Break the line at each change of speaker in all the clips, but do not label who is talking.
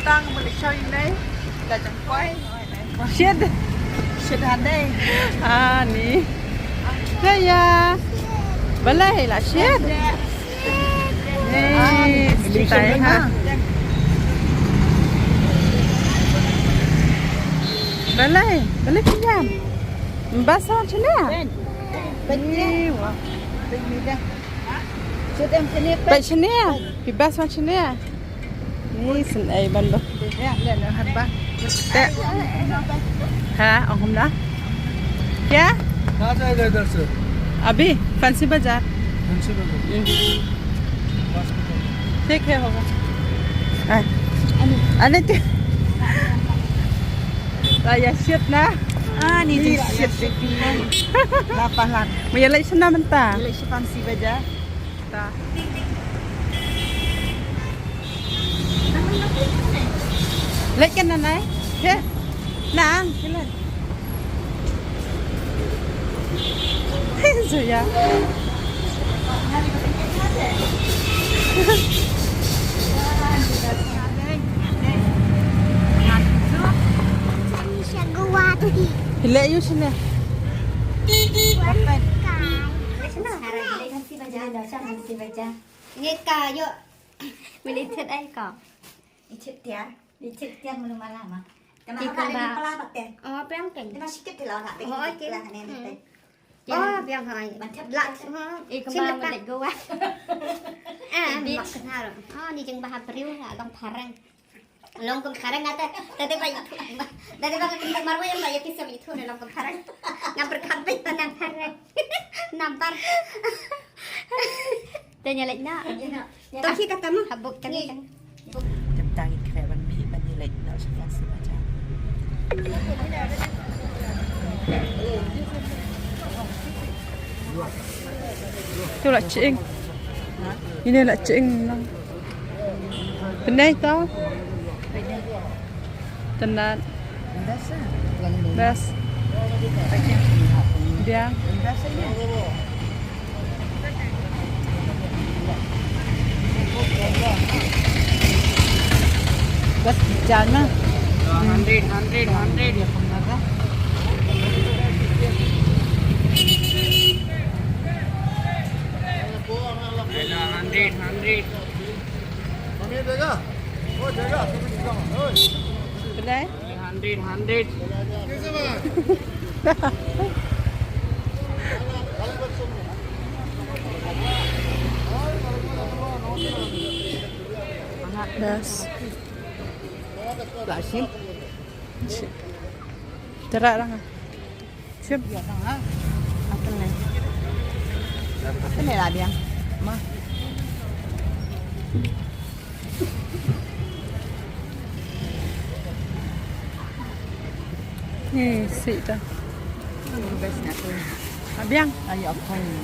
tang boleh show ini. Dah jangkoi. Shit. Shit handai. Ni. Saya. Balai lah shit. Cintai ha. Balai pinjam. Basah macam ni. Ni wah. Baik macam ni. Bebas macam ni. Ni senai bando. Ya, nak harba. Tak. Ha, हम ना? क्या?
कहाँ जाएगा इधर से?
अभी फंसी बाजार.
फंसी बाजार.
ठीक है होगा. Ano tu? Raya shit na. Ni shit pipian. Lapahan. Mayalay siya naman ta. Mayalay siya fancy bajar. Ta. Lấy cái này này. Thế. Nàng, cái này. Rồi ya. Hilai you sini.
Nghe cà vô. Mình đi chết đây cỏ.
Đi chết tiang belum malam mah.
Di kembang. Oh, biang keng.
Kita sikit di lawan hati.
Oh,
Kita lah nenek.
Oh, biang hai. Lạ.
Kembang balik gua.
Mak kenal. Oh, ni jeng bahas beriu lah, long parang. Long kum parang ngata. Tadi bayi. Tadi bayi kita marwah yang bayi kisah itu nih long kum parang. Ngam berkamping tenang parang. Nampar.
Tanya lek nak.
Tuh kita kamu habuk tadi.
Jam tangi kaya ban ni lek nak fancy bajar. Tu là chuyện. Ini là chuyện. Pendai tau. Tenan. Bas. Dia. Bas jalan.
100 ya pengaga. Hundred. Kami jaga. Oh jaga.
Pendai.
100. कैसे बना?
Bas. Lah sim. Terak lah. Sim. Apa ni? Apa ni lah dia? Ma. Ni sweet dah. Best nak tu. Abiang. Ayo apa ni?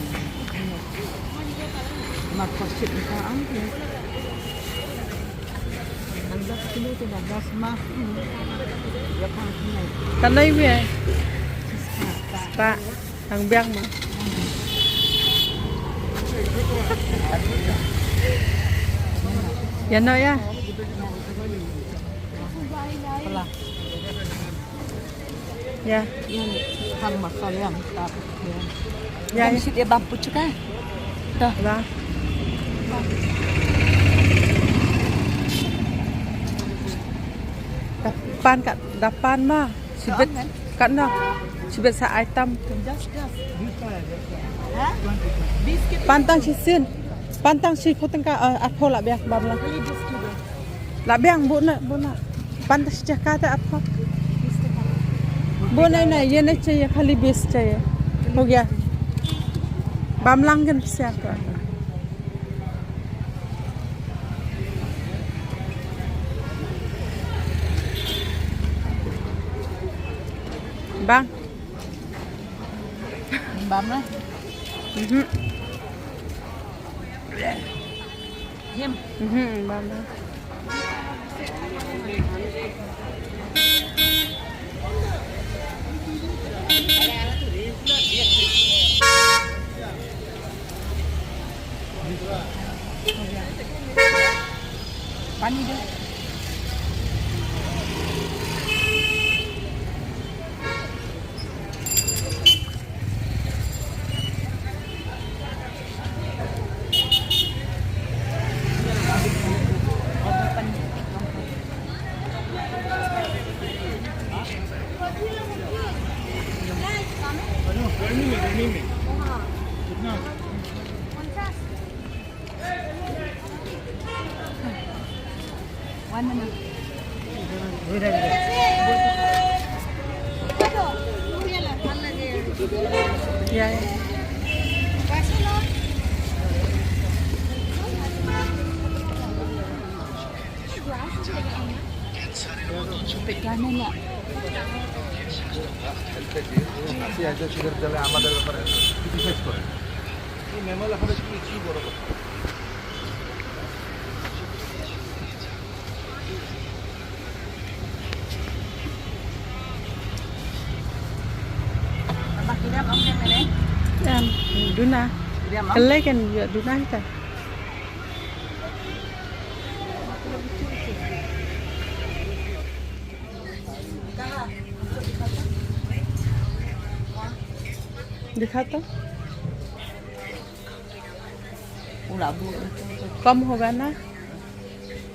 Mak kosip ni kan angin. 16 kilo tu dah gas mah. Ya kan ni. Kan lai we. Pak, ang biang mah. Ya no ya. Ya.
Hang masal yang tak.
Ya.
Yang si dia bampu juga.
Dah. Dah. Dapan kat dapan mah. Sibet kat nak. Sibet sa item. Pantang sisin. Pantang si khotang ka atho la biak bam la. La biang bu na. Pantang si kata atho. Bu नहीं ये नहीं चाहिए खाली 20 चाहिए हो गया बामलांगन से आपका bang bam lah bam lah पानी दे
Mana na?
Ya.
Pegana na.
আসি একজন সুদের তাহলে আমাদের ব্যাপারে ক্রিটিসাইজ করে এই মেমো লেখাটা কি বড় কথা
Makina ang kemene.
Yan, duna.
Dia mah.
Kalay kan juga duna kita. दिखाता
Ula bu.
कम होगा ना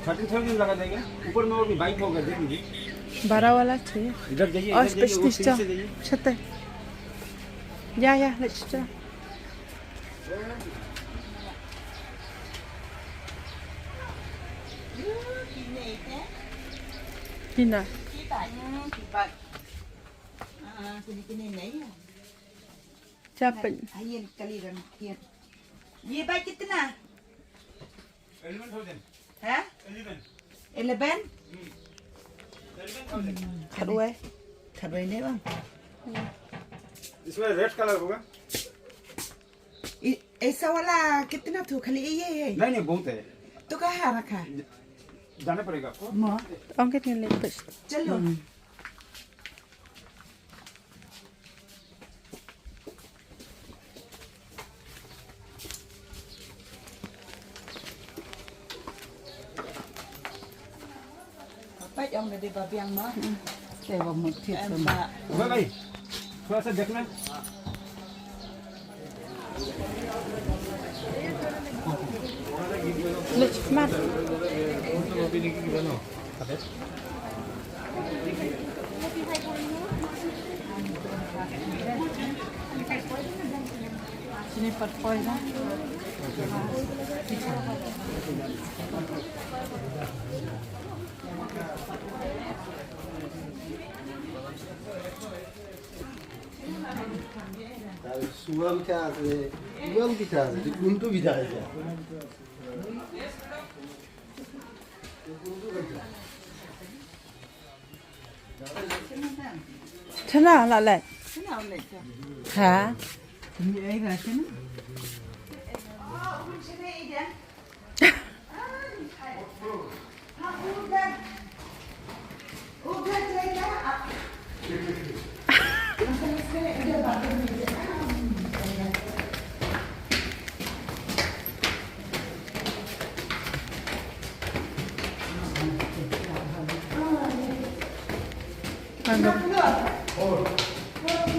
30,000 लगा देंगे ऊपर में वो भी बाइक होगा देख लीजिए
12 वाला चाहिए
इधर जाइए
और
इधर जाइए वो
स्पेशलिस्ट
सीढ़ी से जाइए
छते या let's try Pina
Sini नहीं है.
siapa
ये कली रंग किया. ये बाइक कितना?
11,000
है? 11?
खड़ुआ
खरवाई नहीं बा.
इसमें रेड कलर होगा
ऐसा वाला कितना तो खाली ये
नहीं नहीं बहुत है
तो कहाँ रखा?
जाना पड़ेगा आपको
माँ
ongkit yang lepes
चलो. Ông này đi vào biang mà. Để vào một thịt rồi mà.
होगा भाई थोड़ा सा देखना
let's smart
Sini pat poi dah.
수암 타세, 수암 기타세, 군도 기타세.
chana la lại
Cái nào này?
hả
Như ấy là cái nó.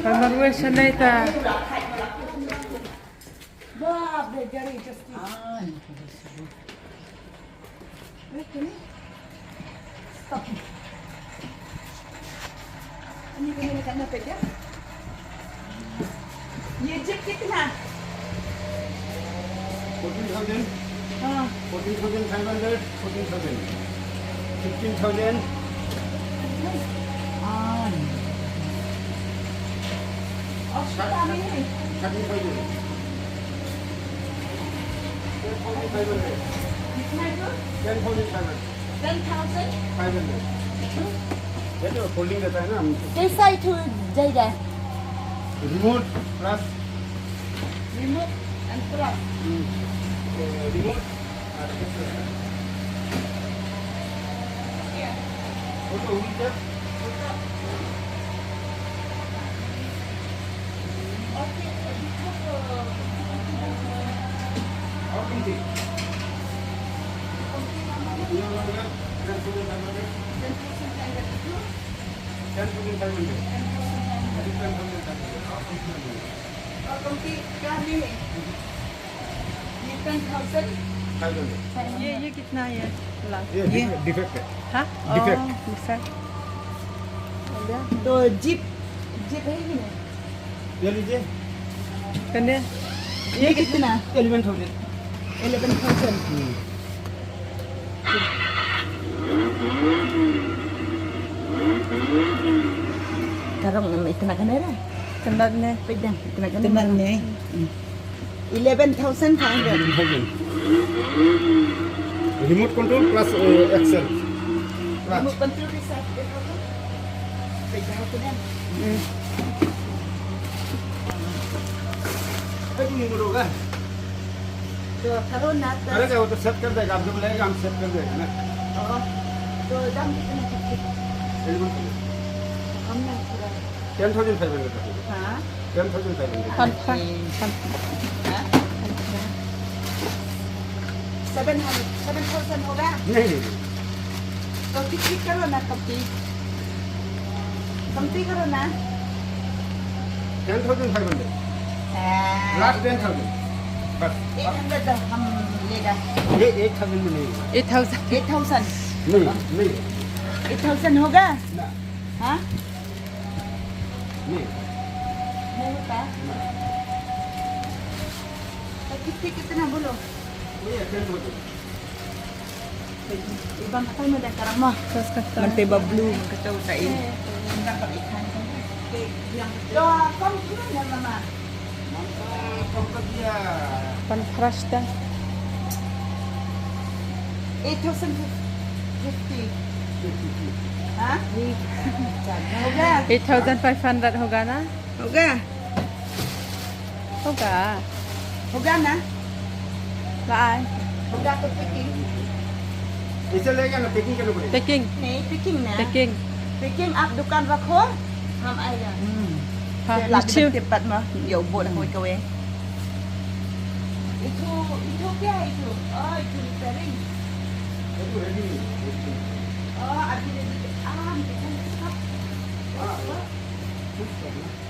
Kamar gue sana itu
ये जिप कितना?
14,000
हाँ
14,500 14,000 15,000
और छोटा भी है
30,000
कितना है तो
10,500
10,000
ये जो फोल्डिंग रहता है ना हमको
कैसा इथु जाइदा
remote plus
remote and plus
remote photo हुई क्या और कौन सी
और कौन सी क्या नहीं है ये 10,000
ये कितना है ला
ये डिफेक्ट है
हाँ
Defect.
bisa
तो जीप जीप है कि नहीं
ये लीजिए
kan dia
ये कितना
11,000
11,000 Sarong itu nak kena dah.
Tenat ni.
Pedang itu nak kena.
Tenat ni.
11,500.
Remote control plus Excel.
Remote control bisa. Pedang tu dah.
नहीं मुड़ोगा
तो करो ना तो
अरे क्या वो तो सेट कर देगा आप जब लेगा हम सेट कर देगा ना
तो दाम कितना कम ना थोड़ा
10,500
हाँ
10,500
Kontra.
7,000 होगा
नहीं
तो कितनी करो ना कमती करो ना
10,500 लास्ट 10,000 बस
800 तो हम लेगा
ये 8,000 में नहीं होगा
8,000.
8,000
नहीं
8,000 होगा
ना
हाँ
नहीं
नहीं होता तो कितना बोलो
ये 10,000
ibang katay mo dahil karang mo
Terus kata.
mantay ba blue kataw tayo dapat ikan do kom kena na mama
कब कर दिया
Pan crush dah.
8,050 हाँ होगा
8,500 होगा ना?
होगा
होगा.
होगा ना
Lai.
होगा तो picking
इसे लेगा ना पैकिंग करना पड़ेगा
Packing.
नहीं picking ना
Packing.
picking आप दुकान रखो हम आएगा
Ha,
lagi
lucu.
tempat mah ya buat aku kau itu क्या itu oh itu repairing
itu ready
oh ada ready kita stop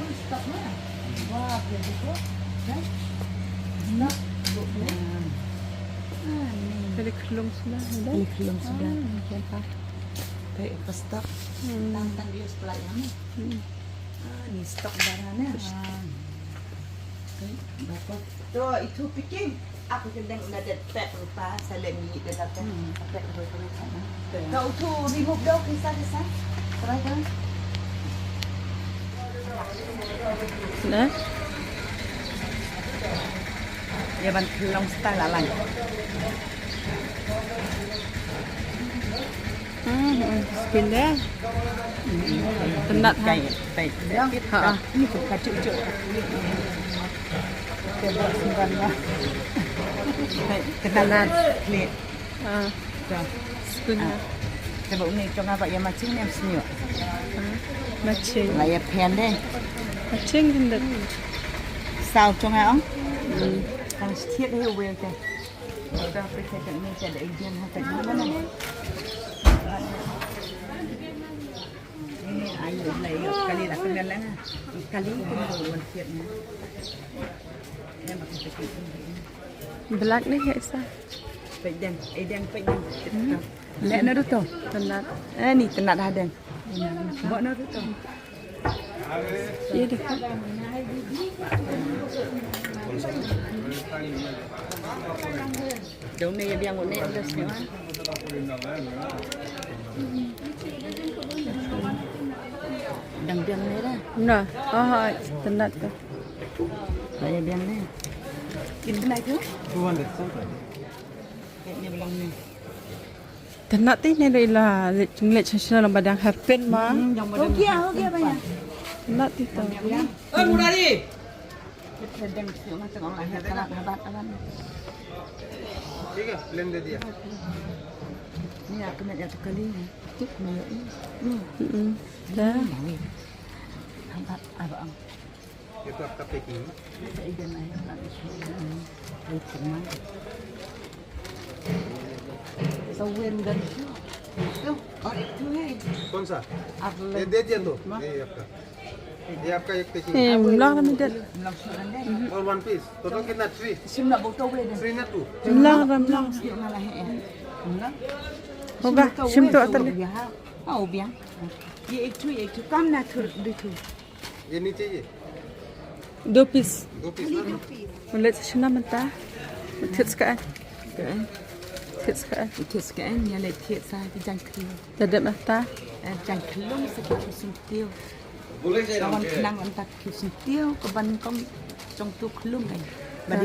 full stop mana wah begitu kan nak
Jadi kelung sudah. Sudah.
Ini kelung sudah.
Nampak.
baik pas stop tantang dia sebelah ini ni stok barangnya bapak tu itu picking aku sedang ada pack lupa saya ni dia datang pack kau tu remove dong kisah terakhir
Nah.
ya ban kelong style lain
Spin dia. Tenat ha.
baik
Ha.
ini pun kacuk cuk coba simpan lah
Tenat.
plate
Ha. Spoon dah.
coba ni cong apa yang macam ni senyum
Macing.
layak pen deh
Macing hendak.
sao cong ai ông thằng thiết hay về kìa ra phải chạy tận đây chạy để yên hay chạy nữa này ini ayo lấy kali lah kenal lah kali itu baru siap ni yang makan sikit
Black ni ya Isa.
pedang lek na tu
Tenat.
ni tenat hadang buat na tu
Iya dekat.
Dong ni yang ni ada semua dang ni dah
Nah. Oh, tenat tu.
saya biang ni kita naik tu
200 something
ni belum ni
Tenat ni ni lah. Ngeliat tradisional badang happen mah.
हो गया भैया
Tenat tu.
ओए Murari sedang semua tengok lah kalau hebat awan
ठीक है प्लेन दे दिया
ni aku nak satu kali ni
Dah.
hebat abang
itu आपका packing
saya ikan ayam nak itu semua sawen dan tu और itu है
कौन सा
आप
ये दे दिया तो ये आपका एक packing
Mula kami dah.
belum sudah deh
और वन पीस टोटल कितना 3
sim nak botol boleh deh
3 ना 2
Mula ramla.
Siap malah ya enggak
Hoga. Sim tu atas ni.
oh biang ये एक कम ना थोड़ा देखो
ये नीचे ये
2 piece.
2 पीस ना
Ngeliat tradisional mentah. Tiap sekarang.
kan
Tiap sekarang.
itu sekarang yang lihat saya di jangkrik
Dadat mata.
jangkrik sikit sentil kawan kenang antak kisintiu ke ban kom trong tu khulung kan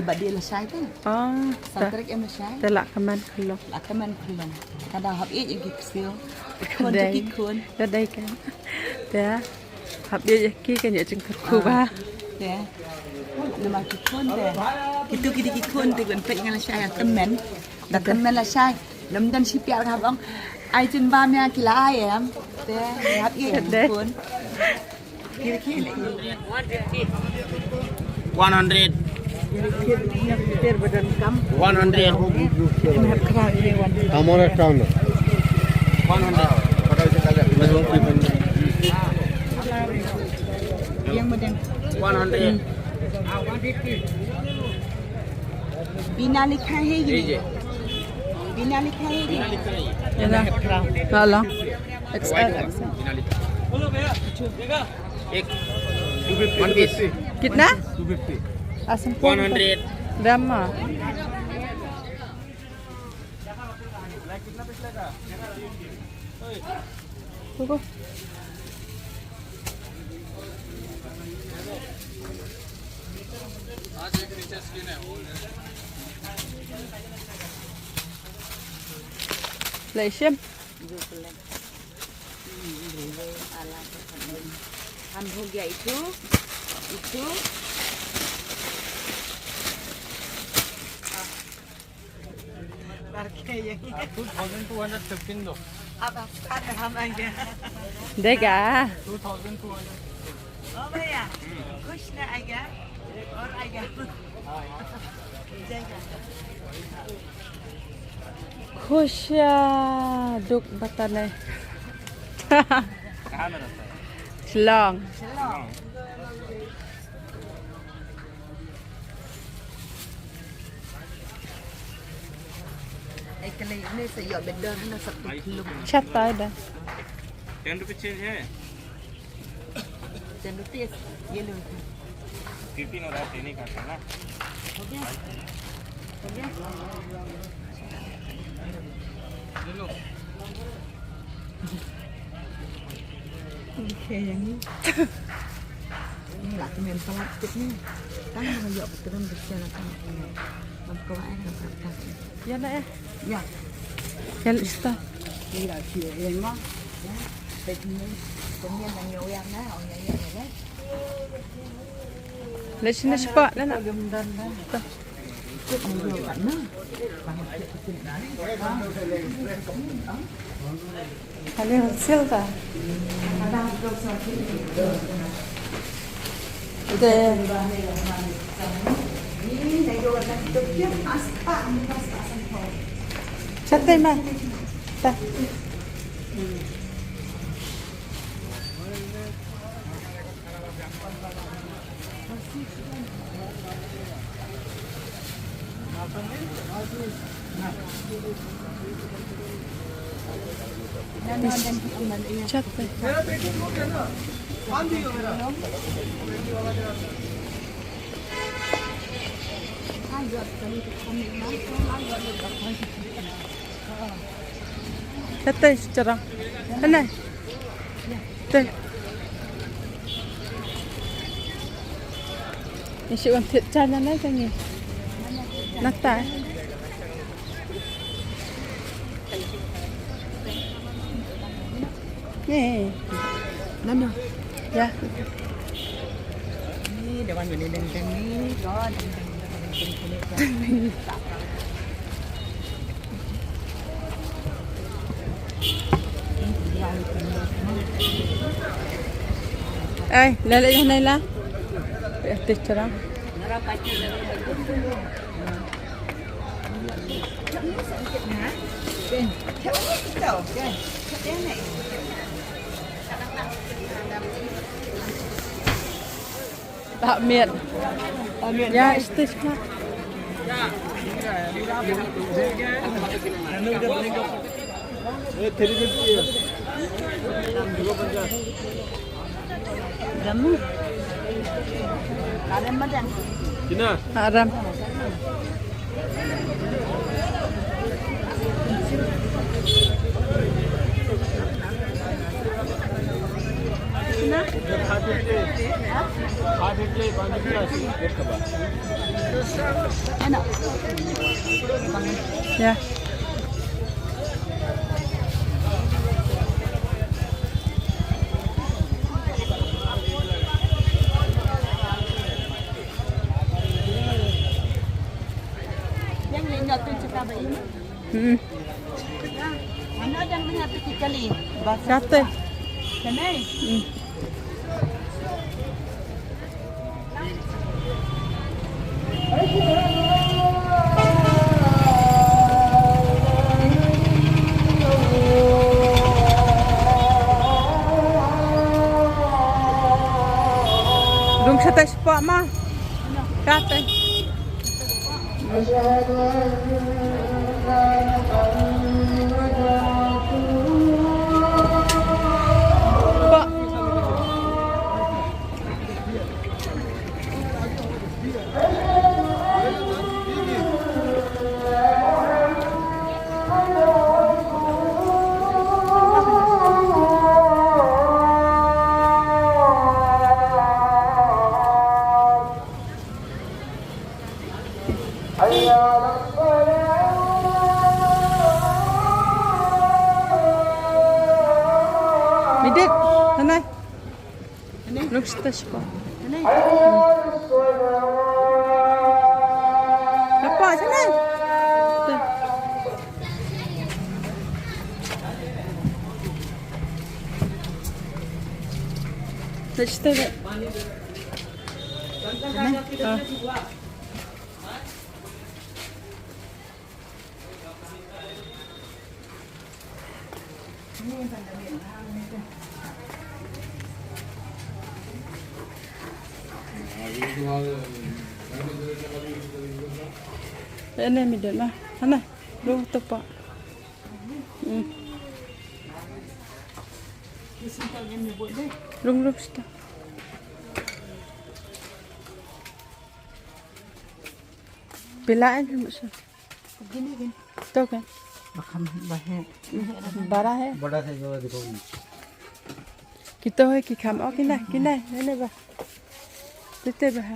badi la sai tu
Oh,
santrik em la sai
te lak kaman kelo.
la kaman khulung kada hab ye yang kiksil kon tu kikun
Te dai kan. Te hab ye ki kan ye jeng ku ba.
ya nama kikun te itu kidi kikun te kan pek ngala sai temen da temen la sai nam dan si piao hab ong ai chin ba mea kila ai em te hab ye kikun kiri kiri
100.
ter badan kam
100.
hab kra ye wan
আমার একটা না
100.
yang badan
100.
bina likhai hai
এই যে
bina likhai hai
Ya na. Na lang. XL.
एक 1 piece
Kitna? Asam po.
100.
Drama. Tunggu. Leisem.
हम हो गया itu
Dega. खुश दुख बताने Long.
Ai kali ini saya beda na sa tulung.
Chat tayo dah.
10 रुपए चेंज है
Dan rupiah ye lu.
15 हो रहा है 10 ही काटना ना
Ho gaya? Ho gaya? Okay yang ni. Ni lah kemen plastik ni. Kan mengajuk betul betul kan. Mampu ai kan kan.
Ya na eh.
Ya.
Ya lista.
Ni là chuyện yên mà. Tết ni cũng nhiên là nhiều em đó, họ nhảy nhảy đấy.
Lấy xin nó spot đó nè.
Ông vừa bạn nữa.
Kali hasil ta. Ide.
Ini dari dua orang itu dia aspak ni aspak sampai.
Chat tay ma. Ta. Chat tay. Chat tay secara. Mana? Tay. Isi uang thiệt cha nhà này cái gì? Nát ta. Nè.
Mana?
Ya.
Ni dewan ni deng ni, có deng.
Ê, lên lại này là. Tít cho đó. Tạo miệng. Ya, stitch mà.
Gamu. Ada macam.
Haram.
Enak.
Ya.
Yang ni nyatu cakap bayi. Mana yang menyatu kali? Bahasa
Kata.
Kenai.
Dum sa tayo pa ma. Kata. Pa. Midit, tanay. Dum sa tayo pa. Apa sana? Touch the Ini midit lah. Sana. Dum tepak. Rum kita. Pilaan cuma sih.
Gini gini.
Tahu kan?
Bakam bahaya.
Bara है.
बड़ा साइज वाला देखो
Kita है कि खाम और किना ini bah. Tete bah.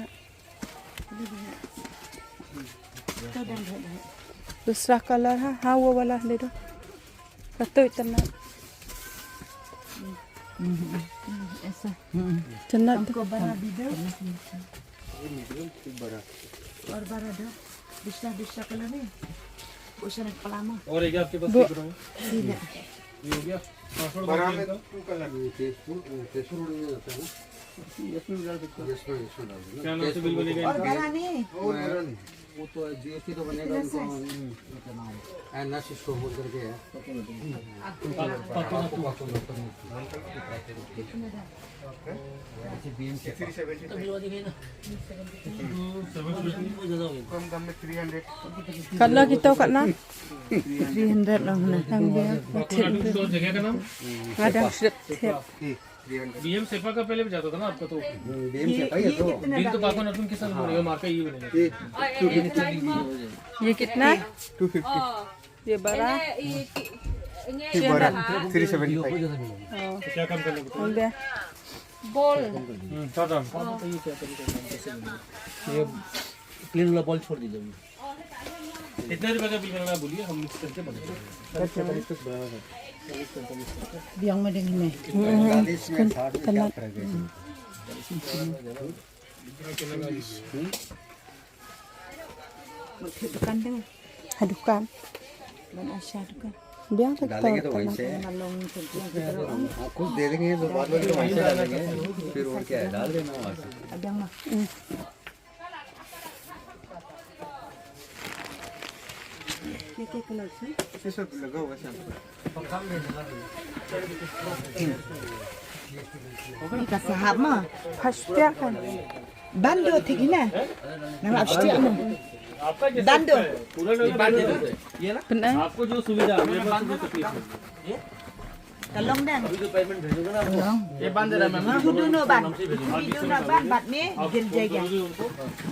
दूसरा कलर है हाँ वो वाला ले दो कतो इतना
Esa.
चन्ना
Ko bara bido. और bara do. Bisa kalau ni. Usah nak pelama.
और एक आपके पास
वो
Tidak.
ये हो गया पासवर्ड
बड़ा में टू कलर टेस्टफुल में जाता है ना
इसमें भी डाल सकते हो
इसमें डाल देना
क्या नाम से बिल बनेगा
और bara ni.
और बड़ा नहीं वो तो जीएसटी तो बनेगा उनको एन एस स्टोर बोल करके है कम दाम में 300
colour kita kat na
300 lah mana.
yang dia
तो जगह का नाम
ada strip
300
बीएम सेफा का पहले भी जाता था ना आपका तो
बीएम से पाई है तो
बिल तो पापा नतुन के साथ हो रही है मार्का ये बनेगा
ये कितना
250
ये बड़ा
ये बड़ा 375
क्या काम करने को
हो गया
टाटा ये
प्लेन वाला बॉल छोड़ दीजिए अभी।
कितने रुपए का बिल बनाना बोलिए हम मिक्स करके बनाएंगे
Biang mading ni.
40 में 60 में क्या फर्क है
Dukan deng.
hadukan
Dan Asya dukan.
biang tak
डालेंगे तो
tahu
वहीं से
Malong kerja.
कुछ दे देंगे तो बाद में तो वहीं से डालेंगे फिर और क्या है डाल देना वहाँ से
Abang mah. Keke kalau sih.
ये सब लगा हुआ है
Ini kasahap mah.
pasti kan
Bando tigina. Nama abstia mah.
आपका जैसे
Bando.
पूरा लोग ये ना
benar
आपको जो सुविधा मेरे पास कोई तकलीफ नहीं
Tolong dan.
अभी तो पेमेंट भेजोगे ना आपको।
Tolong.
ये बांध दे रहा है ma'am
Kudu no ban. Kudu no ban bat ni gil jaga.
उनको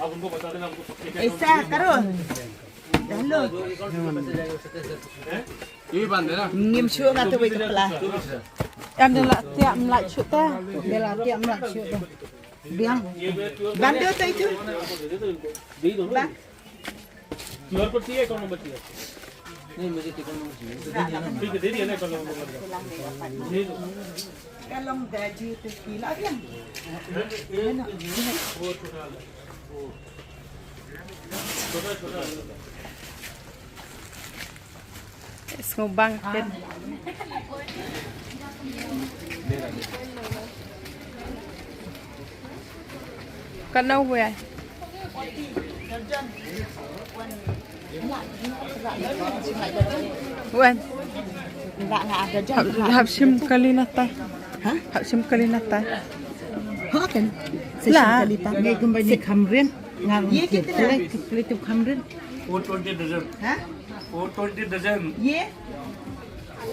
आप उनको बता देना आपको पक्के क्या
Esa karo. Dahulu.
ये भी बांध देना
Ngim syuk ngatu wei kepala.
em đi lại tiệm lại chỗ ta
Bela tiap melak syuk dah. biang. Bando to itu.
दे दो ना क्यूआर कोड चाहिए अकाउंट नंबर चाहिए नहीं मुझे टिकट नंबर चाहिए ठीक है दे दिया ना अकाउंट नंबर दे दो
Kalong gaji tu kila biang.
इसको बंग के करना हुआ है one
Enggak ada jan.
habsim kali nata
Hah?
habsim kali nata
Ha kan?
Lah.
Ngai kembali kamren. Ngang kita lah. Tu kamren.
420 dozen
Ha?
420 dozen
Ye.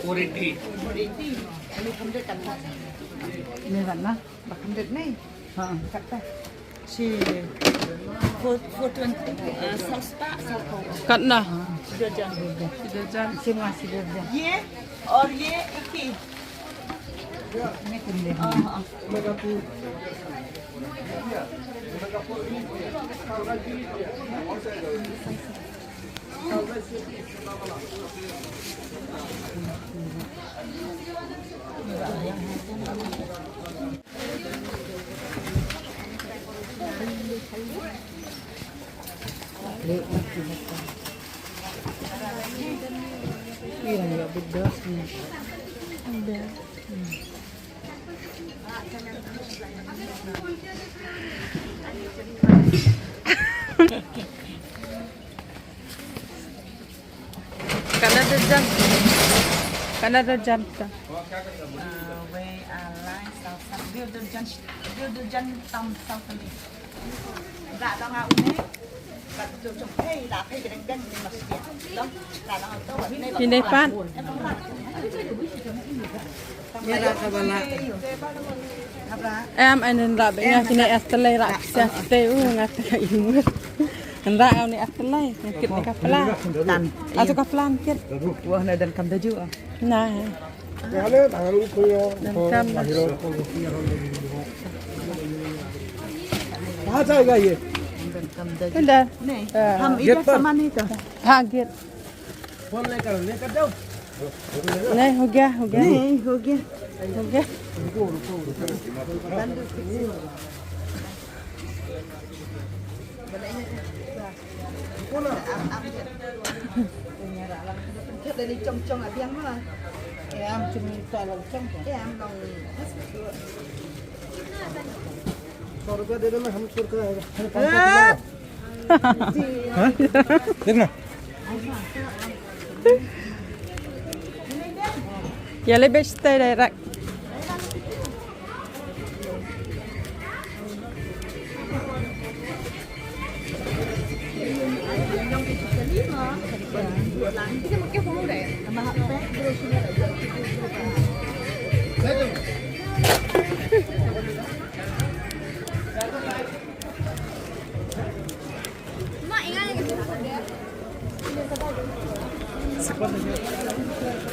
480
Ini kamren kan. Ni mana? Bak kamren ni. Ha, kata. Si 420 sasta satu.
करना
Jajan.
jajan
Semua si jajan. Ye और ये एक ही मैं कर ले हां Iya, beda sih.
karena ada jam ta
Way alai sao dia jan tam sao kali. Dạ đó ngạo nè. Bạn chụp chụp hey là hey cái đen thì mà xịt. Đó, là nó to vậy này.
ini pan
Mera kabala.
em anh ra bên nhà kini astelai ra sate ngat imut nda au ni astelai kit ni kapla
Dan.
atau kaplan kit
Wah na dan kam daju.
nah
তাহলে বাঙালি কইও
kam
कहाँ जाएगा ये
Dan kam daju.
udah
Nih, ham ida sama nih tuh.
हाँ गिर
फोन लेकर जाओ
नहीं हो गया
Nih, हो गया.
हो गया
Dari cong-cong ở biang mà. Em chừng tọa lòng trong em lòng
100 रुपया दे दो मैं हम 100 रुपया देखना
ya lebih stay direct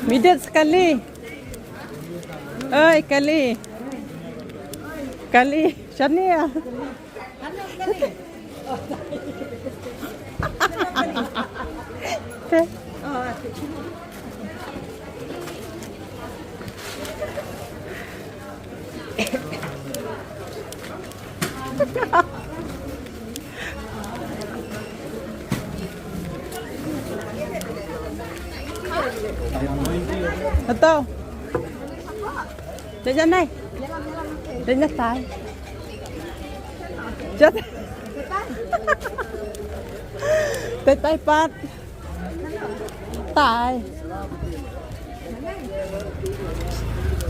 Midet sekali. Oi, kali. Kali, Shania. Atau Đến này. Đến nhất tay. Chết. Tới tay phát. Tài.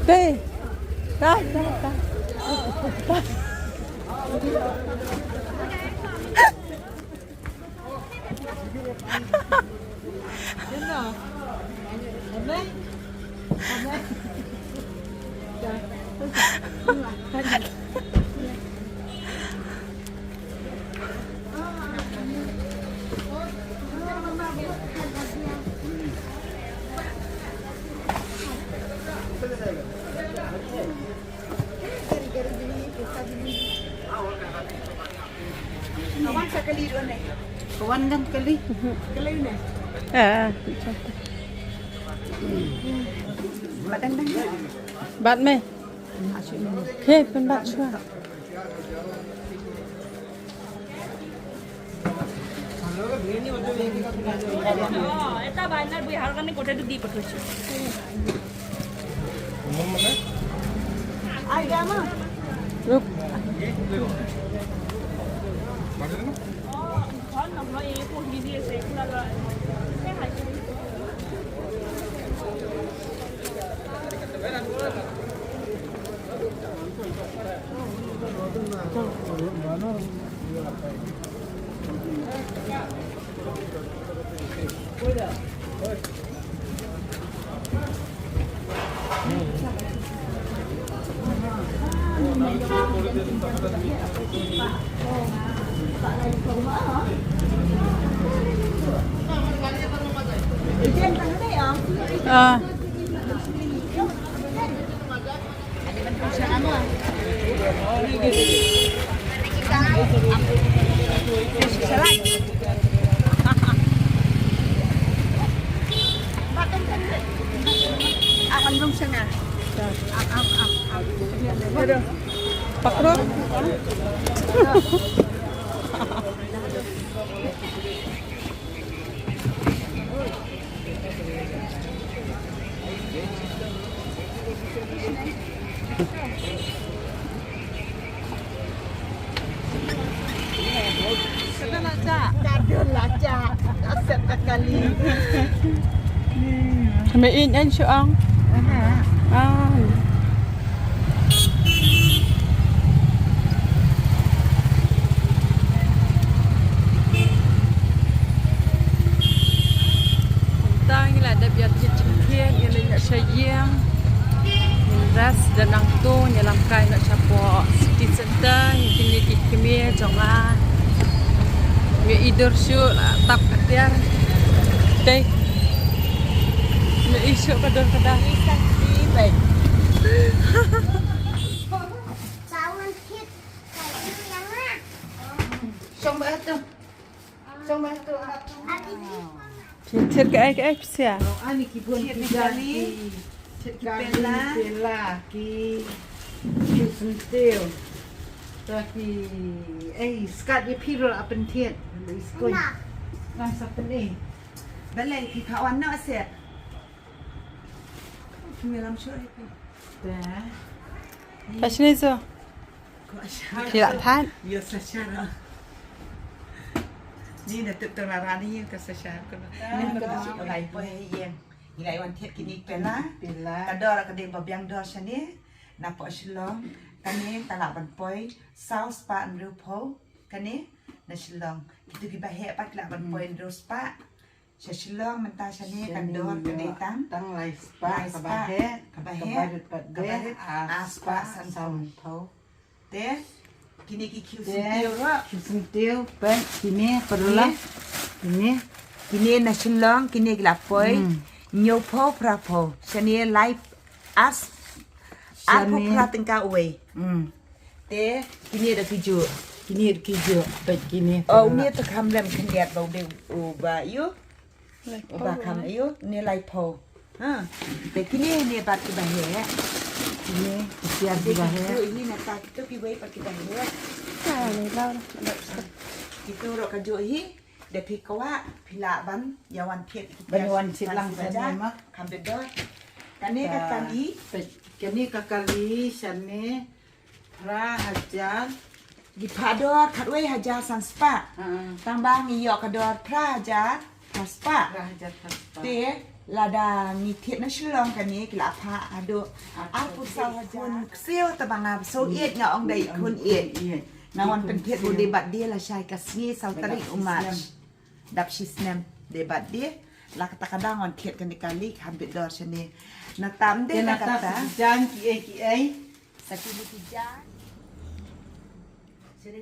Đi. Đây, đây, đây.
sekali dua nih.
Kawan kan kali.
Kali nih. Badan dah.
Bat me. He pen bat chua.
এটা বাইনার বই হার কারণে গোটাটা দিয়ে পাঠাচ্ছি
Ai gama.
Ruk.
ঘর না হয় এই পড়ি দিয়েছে এগুলা
Akan dong sana.
Pakrok.
Kadon laca. Aset kali.
Kami in syuang. Ah. Tang ila ada biar cicikien ila nak sayang. Ras dan nang tu nyalam kai nak capo city center kini kami jangan. Nge idur syu tap katiar. Dai. Nge isu kadang kadang.
Sawan kit.
Song ba tu? Song ba tu?
Cicir ke ai sia.
Ani ki pun kali. Pela ki sentil. Tapi skat ye piro apen tiet. Iskoi. Nah sapen ni. Balai ki kawan nak aset. Kami lam syurah itu. Dah.
Pasal itu. Tidak tahan.
Ya secara. Ni dah tetap larang ni yang kesesyar. Ni kalau lagi pun yang nilai wanita kini pela. Kadar kadang babiang dor sini. Nampak Shillong. Kani talak banpoi. South Spa and Rupo. Kani na Shillong. Kita kita bahaya pak talak banpoi and Spa. Shillong mentah sini kadar kadang tam.
Tang lai spa kabahe
Kabahe Aspa Sanpau. Teh. Kini kikiu sentil rak.
sentil pen kini perlu
Kini na Shillong, kini gelapoi, nyopo prapo, seni live as, aku pratingka away. Te, kini ada kiju.
kini kijo pet kini
Oh, ni tu kam lem kendiat bau de uba yu, uba kam yu, ni live po. Ha, te kini ni bat kebahe.
kini siap dibahe
Ini nata kita piwai pat kita ni.
Ah, ni lau.
Kita rok kajo hi. Để phi quá phi lạ bắn giờ hoàn thiện
Ban wan silang
saja
sama
kam bedo kani kali
kini kakali sane ra hajar
di pador katwe hajar san spa tambah ngiyok kador pra hajar spa
ra hajar taspa
te lada ni thiet na shilong kani kila pha ado aku sau hajar siêu tabanga so iet nga ong dai kun iet nawan penthiet bu debat dia la syai kasni sau tarik umat dap shisnem debat dia la kata kadang on thiet kan dikali hampir dor sini na tam de na kata
jan ki ai
sakit jan sini